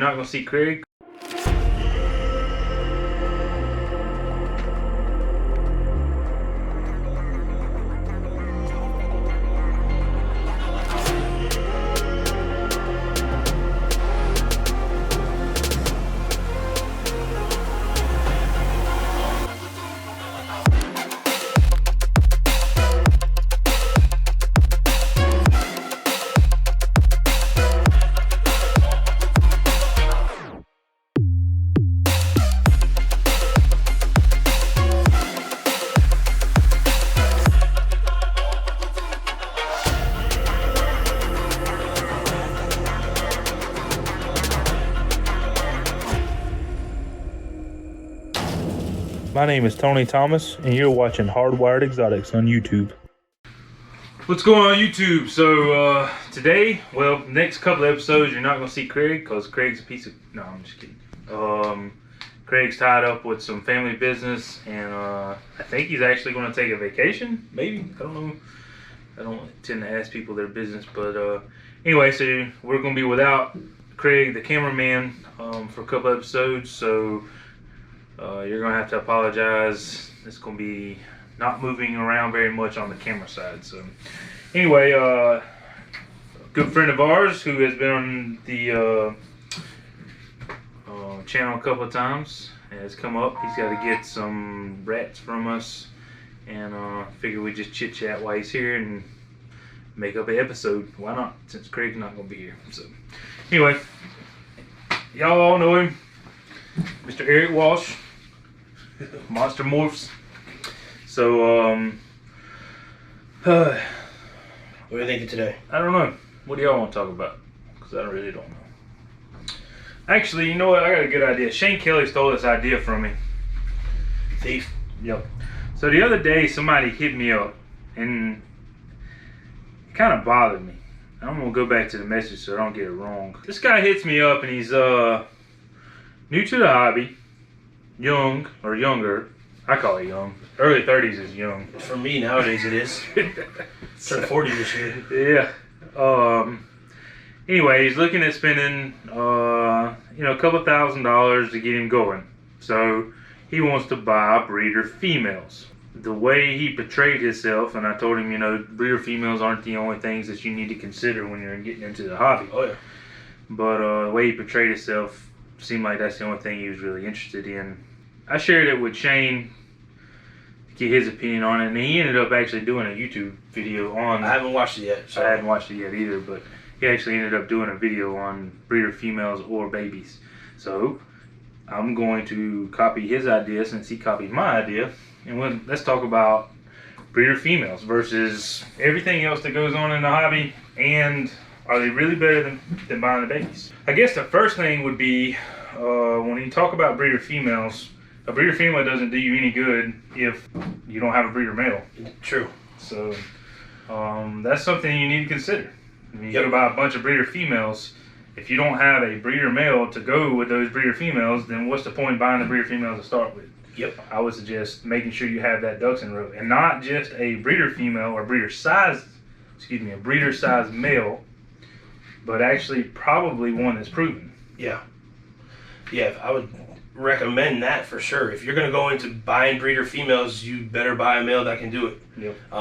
not going to see Craig. My name is Tony Thomas, and you're watching Hardwired Exotics on YouTube. What's going on YouTube? So today, well, next couple of episodes, you're not going to see Craig because Craig's a piece of... No, I'm just kidding. Craig's tied up with some family business, and I think he's actually going to take a vacation, maybe. I don't know. I don't tend to ask people their business, but anyway, so we're going to be without Craig, the cameraman, for a couple episodes, so... you're going to have to apologize. It's going to be not moving around very much on the camera side. So anyway, a good friend of ours who has been on the channel a couple of times has come up. He's got to get some rats from us, and figure we just chit chat while he's here and make up an episode. Why not, since Craig's not going to be here. So anyway, y'all all know him, Mr. Eric Walsh, Monster Morphs. So, what are you thinking today? I don't know. What do y'all want to talk about? Because I really don't know. Actually, you know what? I got a good idea. Shane Kelly stole this idea from me. Thief? Yep. So the other day, somebody hit me up, and it kind of bothered me. I'm going to go back to the message so I don't get it wrong. This guy hits me up, and he's new to the hobby. Young, or younger. I call it young. Early 30s is young. For me, nowadays it is. Turned 40 this year. Yeah. Anyway, he's looking at spending, a couple $1,000s to get him going. So, he wants to buy breeder females. The way he portrayed himself, and I told him, breeder females aren't the only things that you need to consider when you're getting into the hobby. Oh, yeah. But the way he portrayed himself seemed like that's the only thing he was really interested in. I shared it with Shane to get his opinion on it, and he ended up actually doing a YouTube video on... I haven't watched it yet. So I haven't watched it yet either, but he actually ended up doing a video on breeder females or babies. So I'm going to copy his idea since he copied my idea, and let's talk about breeder females versus everything else that goes on in the hobby, and are they really better than buying the babies? I guess the first thing would be, when you talk about breeder females, a breeder female doesn't do you any good if you don't have a breeder male. True. So that's something you need to consider. When you go buy a bunch of breeder females, if you don't have a breeder male to go with those breeder females, then what's the point buying the breeder females to start with? Yep. I would suggest making sure you have that ducks in a row, and not just a breeder female or a breeder size male, but actually probably one that's proven. Yeah. Yeah, I would recommend that for sure. If you're going to go into buying breeder females, you better buy a male that can do it. Yep. A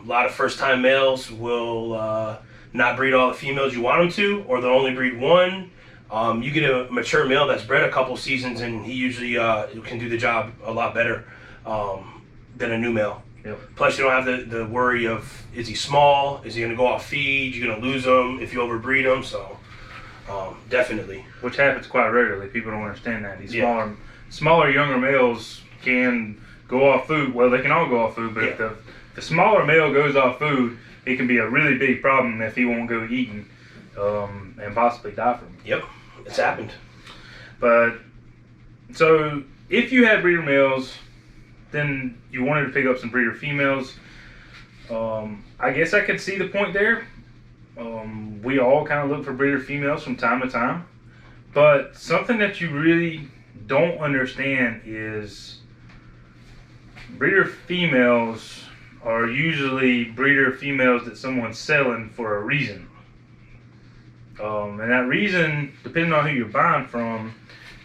lot of first-time males will not breed all the females you want them to, or they'll only breed one. You get a mature male that's bred a couple seasons, and he usually can do the job a lot better than a new male. Yep. Plus, you don't have the worry of, is he small? Is he going to go off feed? You're going to lose him if you overbreed him. So, definitely. Which happens quite regularly. People don't understand that. These smaller, younger males can go off food. Well, they can all go off food, but if the smaller male goes off food, it can be a really big problem if he won't go eating and possibly die from it. Yep, it's happened. But, so, if you have breeder males, then you wanted to pick up some breeder females. I guess I could see the point there. We all kind of look for breeder females from time to time. But something that you really don't understand is breeder females are usually breeder females that someone's selling for a reason. And that reason, depending on who you're buying from,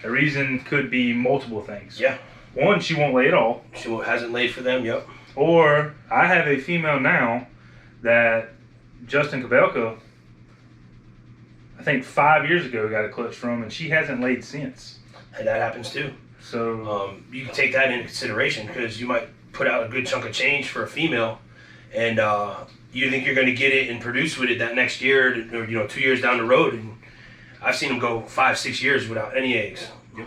the reason could be multiple things. Yeah. One, she won't lay at all. She hasn't laid for them, yep. Or I have a female now that Justin Kabelka, I think 5 years ago, got a clutch from, and she hasn't laid since. And that happens too. So you can take that into consideration, because you might put out a good chunk of change for a female, and you think you're going to get it and produce with it that next year, or 2 years down the road, and I've seen them go 5-6 years without any eggs. Yep.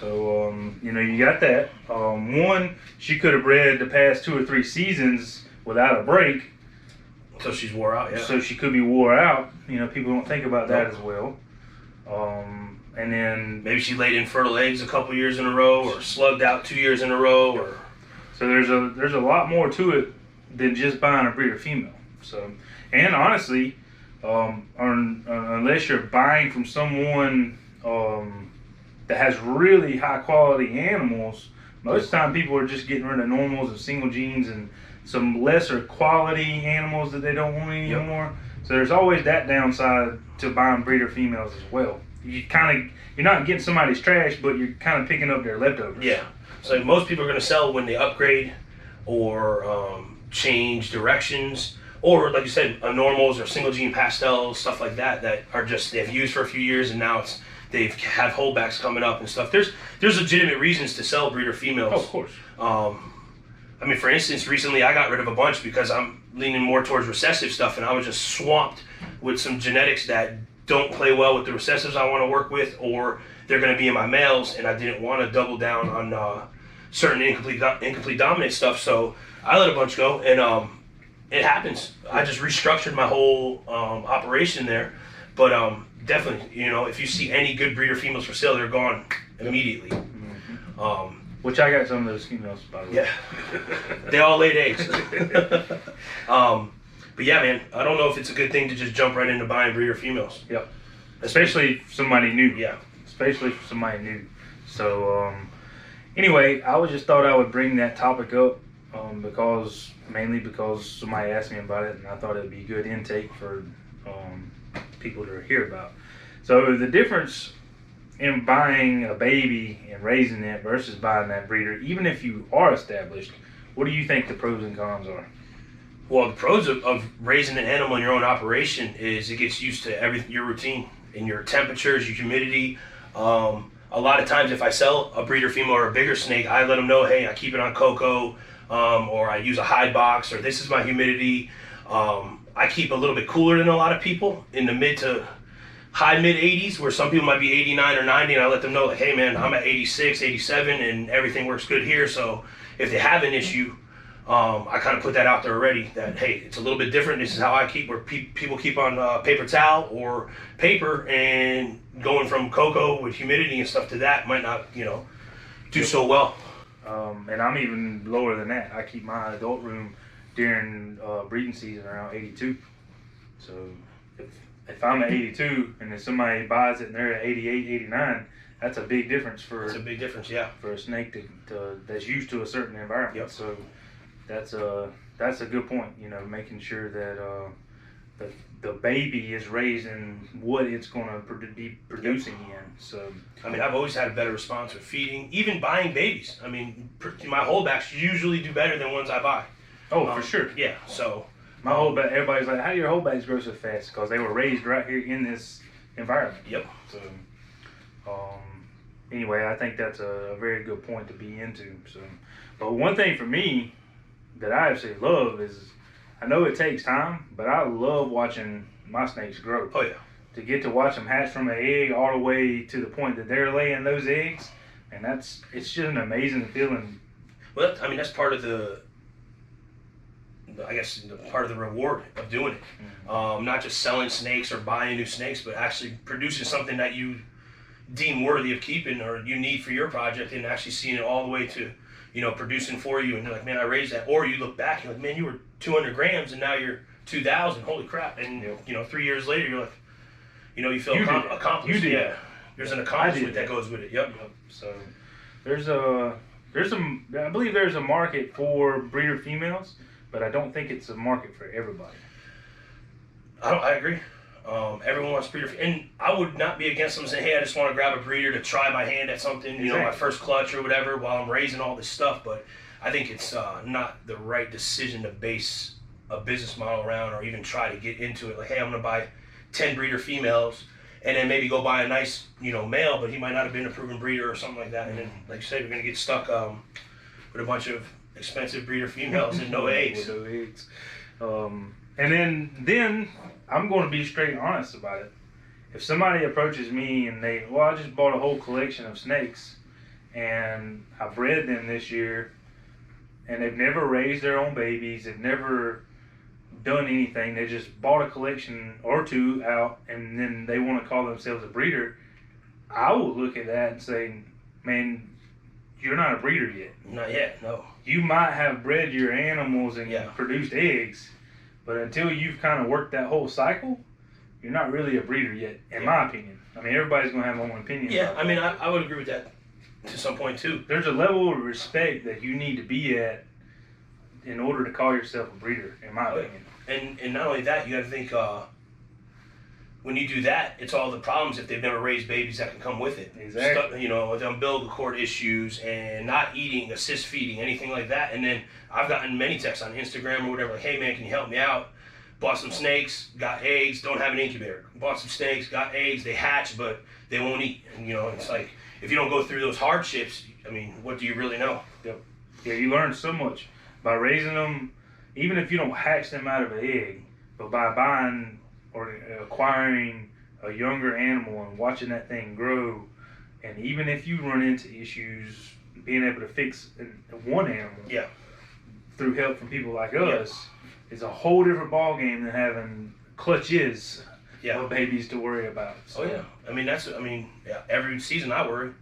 So you got that. One, she could have bred the past 2 or 3 seasons without a break. So she's wore out, yeah. So she could be wore out. People don't think about that as well. And then maybe she laid infertile eggs a couple years in a row, or slugged out 2 years in a row, or so there's a lot more to it than just buying a breeder female. So, and honestly, unless you're buying from someone that has really high quality animals, most of the time people are just getting rid of normals and single genes and some lesser quality animals that they don't want anymore. Yep. So there's always that downside to buying breeder females as well. You're not getting somebody's trash, but you're kind of picking up their leftovers. Yeah. So most people are going to sell when they upgrade or change directions, or like you said, normals or single gene pastels, stuff like that are just they've used for a few years, and now they have holdbacks coming up and stuff. There's legitimate reasons to sell breeder females. Oh, of course. For instance, recently I got rid of a bunch because I'm leaning more towards recessive stuff, and I was just swamped with some genetics that don't play well with the recessives I want to work with, or they're going to be in my males, and I didn't want to double down on certain incomplete dominant stuff, so I let a bunch go, and it happens. I just restructured my whole operation there, but definitely, if you see any good breeder females for sale, they're gone immediately. Mm-hmm. Which I got some of those females, by the way. Yeah, they all laid eggs. But yeah, man, I don't know if it's a good thing to just jump right into buying breeder females. Yep. Especially somebody new. Yeah. Especially for somebody new. So, anyway, I just thought I would bring that topic up mainly because somebody asked me about it, and I thought it'd be good intake for people to hear about. So the difference in buying a baby and raising it versus buying that breeder, even if you are established, what do you think the pros and cons are? Well, the pros of raising an animal in your own operation is it gets used to everything, your routine, and your temperatures, your humidity. A lot of times if I sell a breeder female or a bigger snake, I let them know, hey, I keep it on cocoa, or I use a hide box, or this is my humidity. I keep a little bit cooler than a lot of people, in the mid 80s, where some people might be 89 or 90, and I let them know, like, hey man, I'm at 86, 87, and everything works good here. So if they have an issue, I kind of put that out there already, that hey, it's a little bit different. This is how I keep, where people keep on paper towel or paper, and going from cocoa with humidity and stuff to that might not, do so well. And I'm even lower than that. I keep my adult room during breeding season around 82. So if I'm at 82 and then somebody buys it and they're at 88, 89, that's a big difference It's a big difference, yeah. For a snake that's used to a certain environment. Yep. So that's a good point. Making sure that the baby is raising what it's going to be producing in. So I've always had a better response with feeding, even buying babies. My holdbacks usually do better than ones I buy. Oh, for sure. Yeah. So my holdback, everybody's like, how do your holdbacks grow so fast? Because they were raised right here in this environment. Yep. So anyway, I think that's a very good point to be into. So, but one thing for me that I absolutely love is, I know it takes time, but I love watching my snakes grow. Oh yeah. To get to watch them hatch from an egg all the way to the point that they're laying those eggs, and it's just an amazing feeling. Well, that's part of part of the reward of doing it. Mm-hmm. Not just selling snakes or buying new snakes, but actually producing something that you deem worthy of keeping or you need for your project, and actually seeing it all the way to, producing for you, and you're like, man, I raised that. Or you look back, you're like, man, you were 200 grams and now you're 2,000. Holy crap! And 3 years later, you're like, you feel accomplished. You did. Yeah. There's an accomplishment that goes with it. Yep. So I believe there's a market for breeder females, but I don't think it's a market for everybody. I agree. Everyone wants breeder, and I would not be against them saying, "Hey, I just want to grab a breeder to try my hand at something, you know, my first clutch or whatever, while I'm raising all this stuff." But I think it's not the right decision to base a business model around, or even try to get into it. Like, hey, I'm going to buy 10 breeder females, and then maybe go buy a nice, you know, male, but he might not have been a proven breeder or something like that. And then, like you said, you're going to get stuck with a bunch of expensive breeder females and no eggs. With no eggs. And then I'm going to be straight honest about it. If somebody approaches me and I just bought a whole collection of snakes and I bred them this year, and they've never raised their own babies, they've never done anything, they just bought a collection or two out, and then they want to call themselves a breeder, I will look at that and say, man, you're not a breeder yet. Not yet, no. You might have bred your animals and produced eggs, but until you've kind of worked that whole cycle, you're not really a breeder yet, in my opinion. I mean, everybody's going to have their own opinion. Yeah, I mean, I would agree with that to some point, too. There's a level of respect that you need to be at in order to call yourself a breeder, in my opinion. And not only that, you got to think, when you do that, it's all the problems if they've never raised babies that can come with it. Exactly. You know, with umbilical cord issues and not eating, assist feeding, anything like that. And then I've gotten many texts on Instagram or whatever, like, hey man, can you help me out? Bought some snakes, got eggs, don't have an incubator. Bought some snakes, got eggs, they hatch, but they won't eat. And, you know, it's like, if you don't go through those hardships, I mean, what do you really know? Yep. Yeah, you learn so much by raising them, even if you don't hatch them out of an egg, but by buying or acquiring a younger animal and watching that thing grow. And even if you run into issues, being able to fix one animal through help from people like us is a whole different ball game than having clutches of babies to worry about. So. Oh yeah, I mean every season I worry.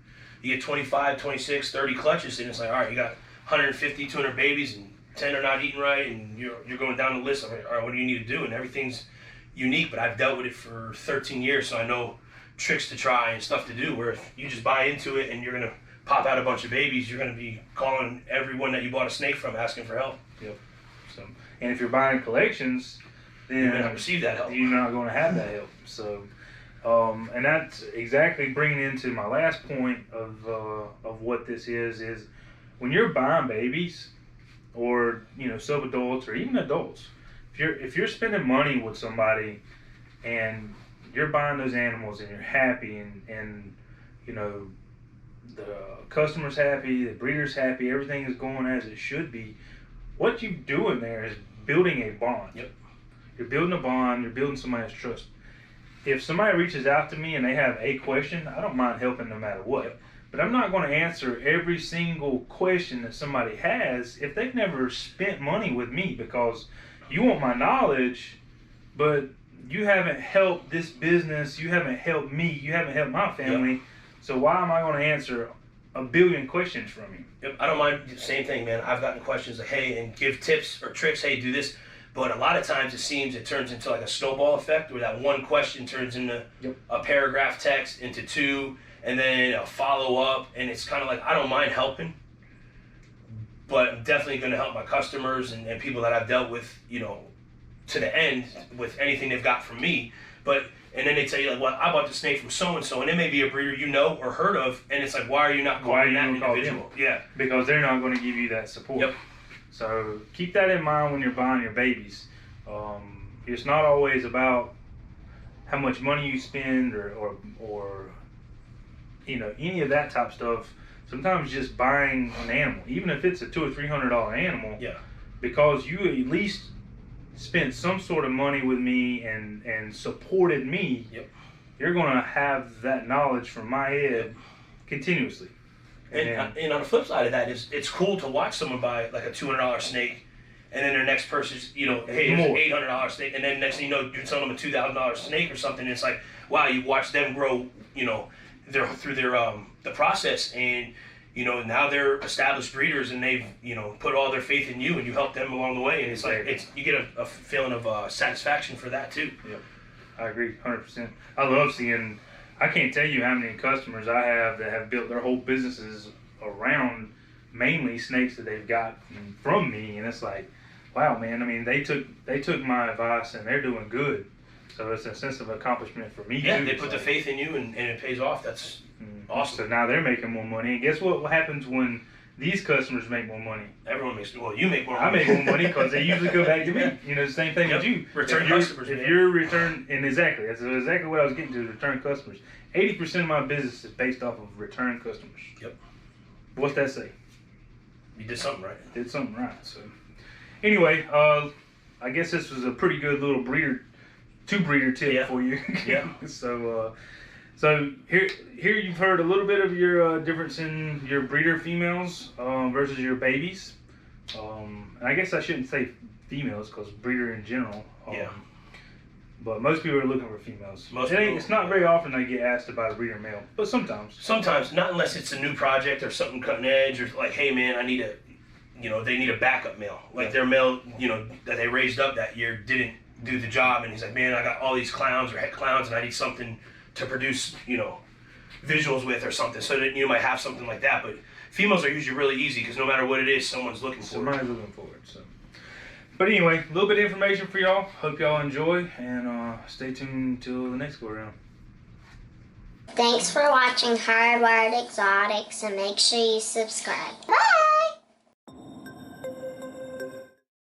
You get 25, 26, 30 clutches, and it's like, all right, you got 150, 200 babies, and 10 are not eating right, and you're going down the list. I'm like, all right, what do you need to do? And everything's unique, but I've dealt with it for 13 years, so I know tricks to try and stuff to do, where if you just buy into it and you're going to pop out a bunch of babies, you're going to be calling everyone that you bought a snake from asking for help. Yep. So, and if you're buying collections, then you may not receive that help. You're not going to have that help. So, and that's exactly bringing into my last point of what this is when you're buying babies, or sub-adults or even adults, if you're spending money with somebody and you're buying those animals and you're happy and the customer's happy, the breeder's happy, everything is going as it should be, what you're doing there is building a bond. Yep. You're building a bond, you're building somebody's trust. If somebody reaches out to me and they have a question, I don't mind helping no matter what. Yep. But I'm not going to answer every single question that somebody has if they've never spent money with me, because you want my knowledge, but you haven't helped this business, you haven't helped me, you haven't helped my family. Yep. So why am I going to answer a billion questions from you? Yep. I don't mind. The same thing, man. I've gotten questions like, hey, and give tips or tricks, hey, do this. But a lot of times it turns into like a snowball effect, where that one question turns into a paragraph text, into two, and then a follow-up. And it's kind of like, I don't mind helping, but I'm definitely going to help my customers and people that I've dealt with, to the end with anything they've got from me. And then they tell you, like, well, I bought the snake from so-and-so, and it may be a breeder you know or heard of, and it's like, why are you not calling that individual? Yeah, because they're not going to give you that support. Yep. So keep that in mind when you're buying your babies. It's not always about how much money you spend or any of that type of stuff. Sometimes just buying an animal, even if it's a $200 or $300 animal, because you at least spent some sort of money with me and supported me, you're going to have that knowledge from my head continuously. And on the flip side of that is, it's cool to watch someone buy like a $200 snake, and then their next person's, hey, here's an $800 snake, and then next thing you know, you're selling them a $2,000 snake or something. And it's like, wow, you watch them grow, through their the process, and now they're established breeders, and they've put all their faith in you, and you help them along the way, and it's like you get a feeling of satisfaction for that too. Yep, I agree 100%. I love seeing. I can't tell you how many customers I have that have built their whole businesses around mainly snakes that they've got from me, and it's like, wow, man. I mean, they took my advice and they're doing good. So it's a sense of accomplishment for me. Yeah, too. they put the faith in you, and it pays off. That's awesome. So now they're making more money. And guess what happens when these customers make more money? Everyone makes, well, you make more I money. make more money because they usually go back to me. You know, the same thing with you. Return customers. If you're return, and exactly, that's exactly what I was getting to, return customers. 80% of my business is based off of return customers. Yep. What's that say? You did something right. Did something right. So anyway, I guess this was a pretty good little two breeder tip for you. Yeah. So here you've heard a little bit of your difference in your breeder females versus your babies. And I guess I shouldn't say females because breeder in general. But most people are looking for females. It's not very often they get asked about a breeder male, but sometimes. Sometimes, not unless it's a new project or something cutting edge, or like, hey man, I need a, they need a backup male. Like their male, that they raised up that year didn't do the job, and he's like, man, I got all these clowns or het clowns, and I need something to produce, visuals with or something. So that you might have something like that. But females are usually really easy because no matter what it is, someone's looking for it. Somebody's looking for it. So. But anyway, a little bit of information for y'all. Hope y'all enjoy, and stay tuned till the next go around. Thanks for watching Hardwired Exotics, and make sure you subscribe. Bye!